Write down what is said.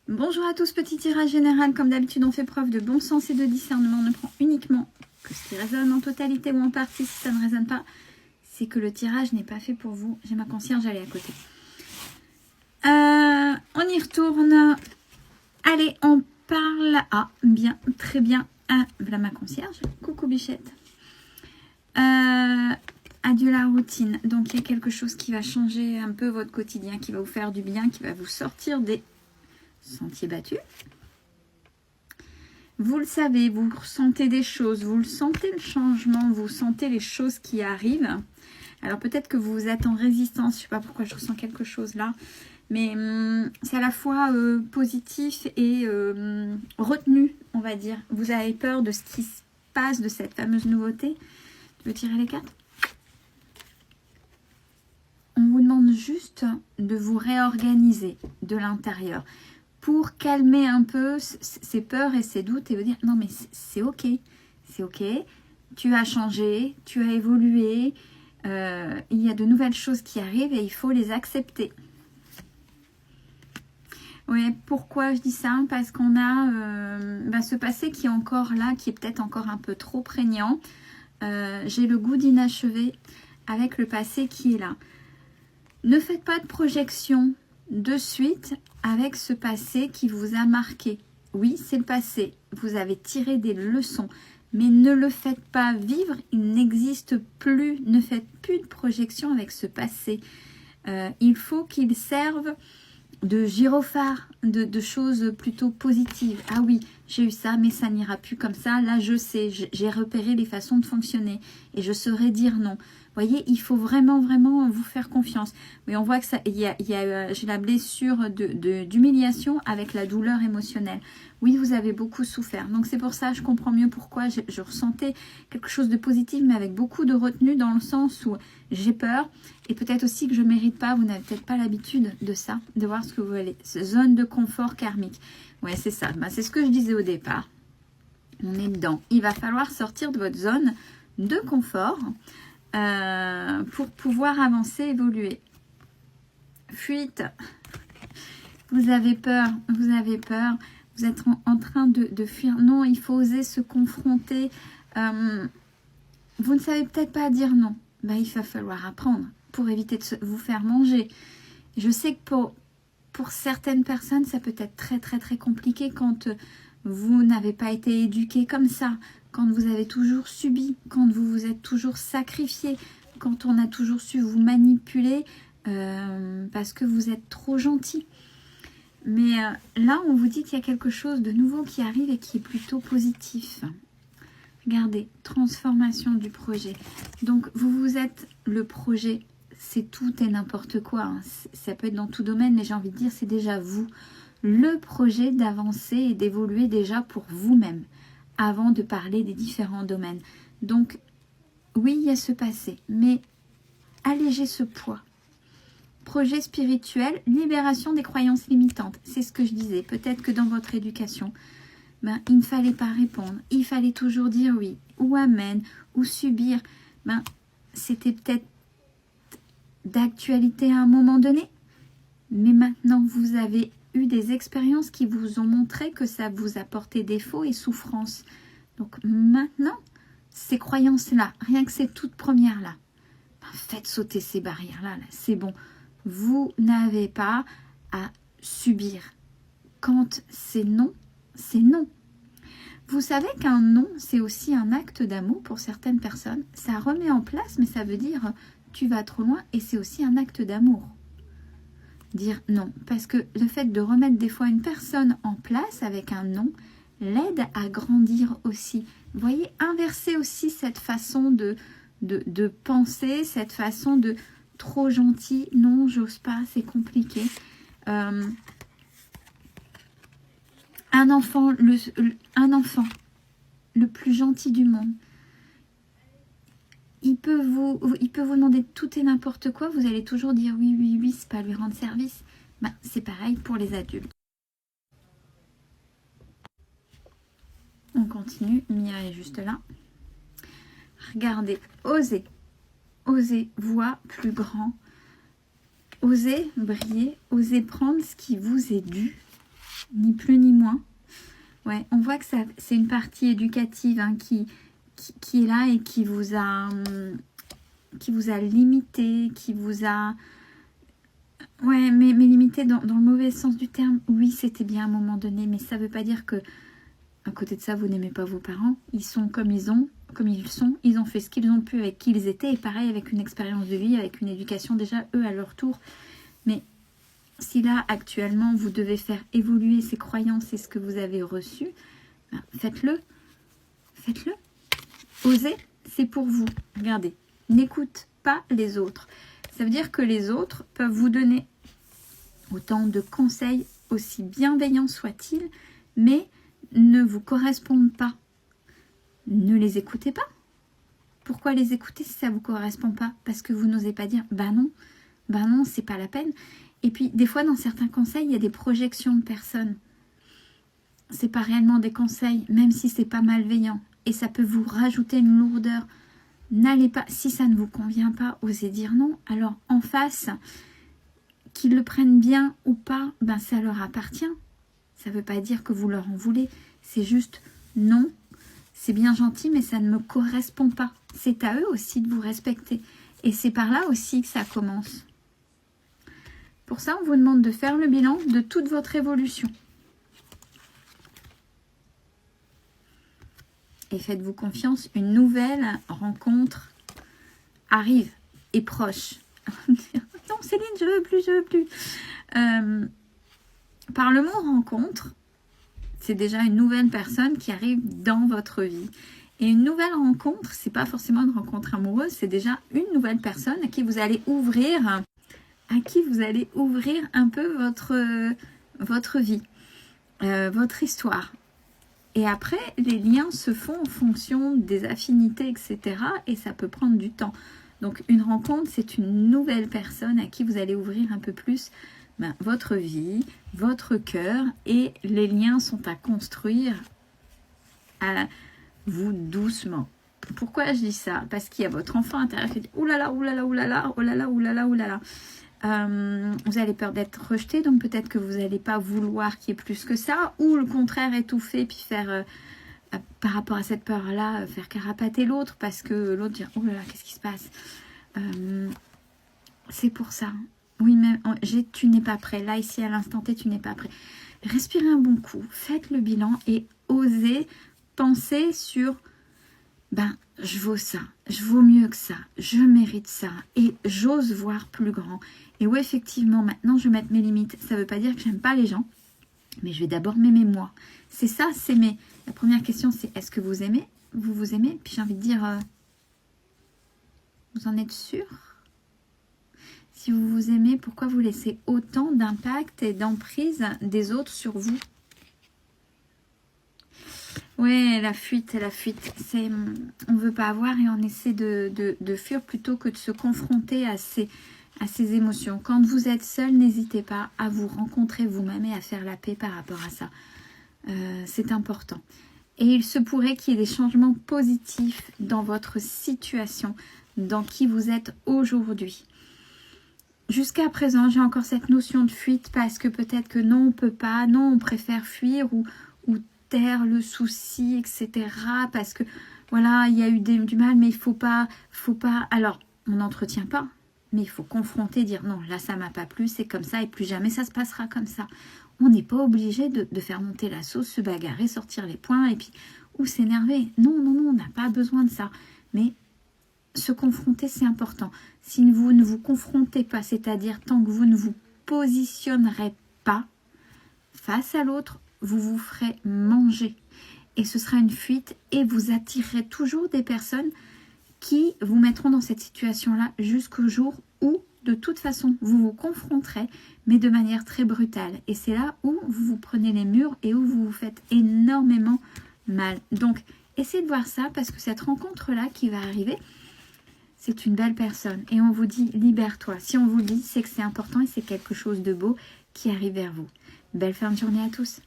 Bonjour à tous, petit tirage général. Comme d'habitude, on fait preuve de bon sens et de discernement. On ne prend uniquement que ce qui résonne en totalité ou en partie. Si ça ne résonne pas, c'est que le tirage n'est pas fait pour vous. J'ai ma concierge, elle est à côté. On y retourne. Allez, on parle. Ah, bien, très bien. Ah, voilà ma concierge. Coucou Bichette. Adieu la routine. Donc, il y a quelque chose qui va changer un peu votre quotidien, qui va vous faire du bien, qui va vous sortir des sentiers battus. Vous le savez, vous ressentez des choses, vous le sentez le changement, vous sentez les choses qui arrivent. Alors peut-être que vous êtes en résistance, je ne sais pas pourquoi je ressens quelque chose là, mais c'est à la fois positif et retenu, on va dire. Vous avez peur de ce qui se passe, de cette fameuse nouveauté. Tu veux tirer les cartes? On vous demande juste de vous réorganiser de l'intérieur pour calmer un peu ces peurs et ces doutes et vous dire non mais c'est ok, tu as changé, tu as évolué, il y a de nouvelles choses qui arrivent et il faut les accepter. Oui, pourquoi je dis ça? Parce qu'on a ce passé qui est encore là, qui est peut-être encore un peu trop prégnant. J'ai le goût d'inachevé avec le passé qui est là. Ne faites pas de projection de suite avec ce passé qui vous a marqué. Oui, c'est le passé. Vous avez tiré des leçons, mais ne le faites pas vivre. Il n'existe plus. Ne faites plus de projection avec ce passé. Il faut qu'il serve de gyrophare, de choses plutôt positives. Ah oui, j'ai eu ça, mais ça n'ira plus comme ça. Là, je sais, j'ai repéré les façons de fonctionner et je saurais dire non. Vous voyez, il faut vraiment, vraiment vous faire confiance. Oui, on voit que ça, j'ai la blessure d'humiliation avec la douleur émotionnelle. Oui, vous avez beaucoup souffert. Donc, c'est pour ça, je comprends mieux pourquoi je ressentais quelque chose de positif, mais avec beaucoup de retenue dans le sens où j'ai peur. Et peut-être aussi que je ne mérite pas, vous n'avez peut-être pas l'habitude de ça, de voir ce que vous voulez. Zone de confort karmique. Ouais, c'est ça. Ben, c'est ce que je disais au départ. On est dedans. Il va falloir sortir de votre zone de confort pour pouvoir avancer, évoluer. Fuite. Vous avez peur, vous avez peur. Vous êtes en train de fuir. Non, il faut oser se confronter. Vous ne savez peut-être pas dire non. Ben, il va falloir apprendre pour éviter de vous faire manger. Je sais que pour certaines personnes, ça peut être très très très compliqué quand vous n'avez pas été éduqué comme ça, quand vous avez toujours subi, quand vous vous êtes toujours sacrifié, quand on a toujours su vous manipuler parce que vous êtes trop gentil. Mais là, on vous dit qu'il y a quelque chose de nouveau qui arrive et qui est plutôt positif. Regardez, transformation du projet. Donc, vous êtes le projet. C'est tout et n'importe quoi. Hein. Ça peut être dans tout domaine, mais j'ai envie de dire, c'est déjà vous. Le projet d'avancer et d'évoluer déjà pour vous-même, avant de parler des différents domaines. Donc, oui, il y a ce passé, mais allégez ce poids. Projet spirituel, libération des croyances limitantes. C'est ce que je disais. Peut-être que dans votre éducation, il ne fallait pas répondre. Il fallait toujours dire oui, ou amen, ou subir. C'était peut-être d'actualité à un moment donné. Mais maintenant, vous avez eu des expériences qui vous ont montré que ça vous a porté défaut et souffrance. Donc maintenant, ces croyances-là, rien que ces toutes premières-là, faites sauter ces barrières-là. C'est bon. Vous n'avez pas à subir. Quand c'est non, c'est non. Vous savez qu'un non, c'est aussi un acte d'amour pour certaines personnes. Ça remet en place, mais ça veut dire tu vas trop loin et c'est aussi un acte d'amour. Dire non, parce que le fait de remettre des fois une personne en place avec un non l'aide à grandir aussi. Vous voyez, inverser aussi cette façon de penser, cette façon de trop gentil, non, j'ose pas, c'est compliqué. Un enfant, le plus gentil du monde, il peut vous demander tout et n'importe quoi, vous allez toujours dire oui, oui, oui, c'est pas lui rendre service. C'est pareil pour les adultes. On continue, Mia est juste là. Regardez, osez, voir plus grand, osez briller, osez prendre ce qui vous est dû. ni plus ni moins. Ouais, on voit que c'est une partie éducative hein, qui est là et qui vous a limité, qui vous a... Ouais, mais limité dans le mauvais sens du terme. Oui, c'était bien à un moment donné, mais ça ne veut pas dire que à côté de ça, vous n'aimez pas vos parents. Ils sont comme ils sont. Ils ont fait ce qu'ils ont pu avec qui ils étaient. Et pareil, avec une expérience de vie, avec une éducation déjà, eux, à leur tour. Mais si là, actuellement, vous devez faire évoluer ces croyances et ce que vous avez reçu, ben, faites-le. Faites-le. Osez, c'est pour vous. Regardez, n'écoute pas les autres. Ça veut dire que les autres peuvent vous donner autant de conseils, aussi bienveillants soient-ils, mais ne vous correspondent pas. Ne les écoutez pas. Pourquoi les écouter si ça ne vous correspond pas? Parce que vous n'osez pas dire, bah non, c'est pas la peine. Et puis, des fois, dans certains conseils, il y a des projections de personnes. C'est pas réellement des conseils, même si c'est pas malveillant. Et ça peut vous rajouter une lourdeur. N'allez pas, si ça ne vous convient pas, osez dire non. Alors, en face, qu'ils le prennent bien ou pas, ben ça leur appartient. Ça ne veut pas dire que vous leur en voulez. C'est juste non, c'est bien gentil, mais ça ne me correspond pas. C'est à eux aussi de vous respecter. Et c'est par là aussi que ça commence. Pour ça, on vous demande de faire le bilan de toute votre évolution. Et faites-vous confiance, une nouvelle rencontre arrive, est proche. Non Céline, je veux plus. Par le mot rencontre, c'est déjà une nouvelle personne qui arrive dans votre vie. Et une nouvelle rencontre, c'est pas forcément une rencontre amoureuse, c'est déjà une nouvelle personne à qui vous allez ouvrir, un peu votre vie, votre histoire. Et après, les liens se font en fonction des affinités, etc. Et ça peut prendre du temps. Donc, une rencontre, c'est une nouvelle personne à qui vous allez ouvrir un peu plus votre vie, votre cœur. Et les liens sont à construire à vous doucement. Pourquoi je dis ça? Parce qu'il y a votre enfant intérieur qui dit « oulala, oulala, oulala, oulala, oulala, oulala ». Vous avez peur d'être rejeté, donc peut-être que vous n'allez pas vouloir qu'il y ait plus que ça, ou le contraire, étouffer, puis faire, par rapport à cette peur-là, faire carapater l'autre, parce que l'autre dit « oh là là, qu'est-ce qui se passe ?» C'est pour ça. Oui, mais tu n'es pas prêt. Là, ici, à l'instant T, tu n'es pas prêt. Respirez un bon coup, faites le bilan et osez penser sur je vaux ça, je vaux mieux que ça, je mérite ça et j'ose voir plus grand. Et où effectivement, maintenant, je vais mettre mes limites. Ça ne veut pas dire que j'aime pas les gens, mais je vais d'abord m'aimer moi. C'est ça, s'aimer. La première question, c'est est-ce que vous aimez? Vous vous aimez? Puis j'ai envie de dire, vous en êtes sûr? Si vous vous aimez, pourquoi vous laissez autant d'impact et d'emprise des autres sur vous? Oui, la fuite. On ne veut pas avoir et on essaie de fuir plutôt que de se confronter à ces émotions. Quand vous êtes seul, n'hésitez pas à vous rencontrer vous-même et à faire la paix par rapport à ça. C'est important. Et il se pourrait qu'il y ait des changements positifs dans votre situation, dans qui vous êtes aujourd'hui. Jusqu'à présent, j'ai encore cette notion de fuite parce que peut-être que non, on ne peut pas, non, on préfère fuir ou taire le souci, etc. Parce que voilà, il y a eu du mal, mais il faut pas. Alors, on n'entretient pas, mais il faut confronter, dire non, là ça m'a pas plu, c'est comme ça et plus jamais ça se passera comme ça. On n'est pas obligé de faire monter la sauce, se bagarrer, sortir les poings et puis ou s'énerver. Non, on n'a pas besoin de ça. Mais se confronter, c'est important. Si vous ne vous confrontez pas, c'est-à-dire tant que vous ne vous positionnerez pas face à l'autre, vous vous ferez manger. Et ce sera une fuite et vous attirerez toujours des personnes qui vous mettront dans cette situation-là jusqu'au jour où, de toute façon, vous vous confronterez, mais de manière très brutale. Et c'est là où vous vous prenez les murs et où vous vous faites énormément mal. Donc, essayez de voir ça parce que cette rencontre-là qui va arriver, c'est une belle personne. Et on vous dit, libère-toi. Si on vous le dit, c'est que c'est important et c'est quelque chose de beau qui arrive vers vous. Belle fin de journée à tous.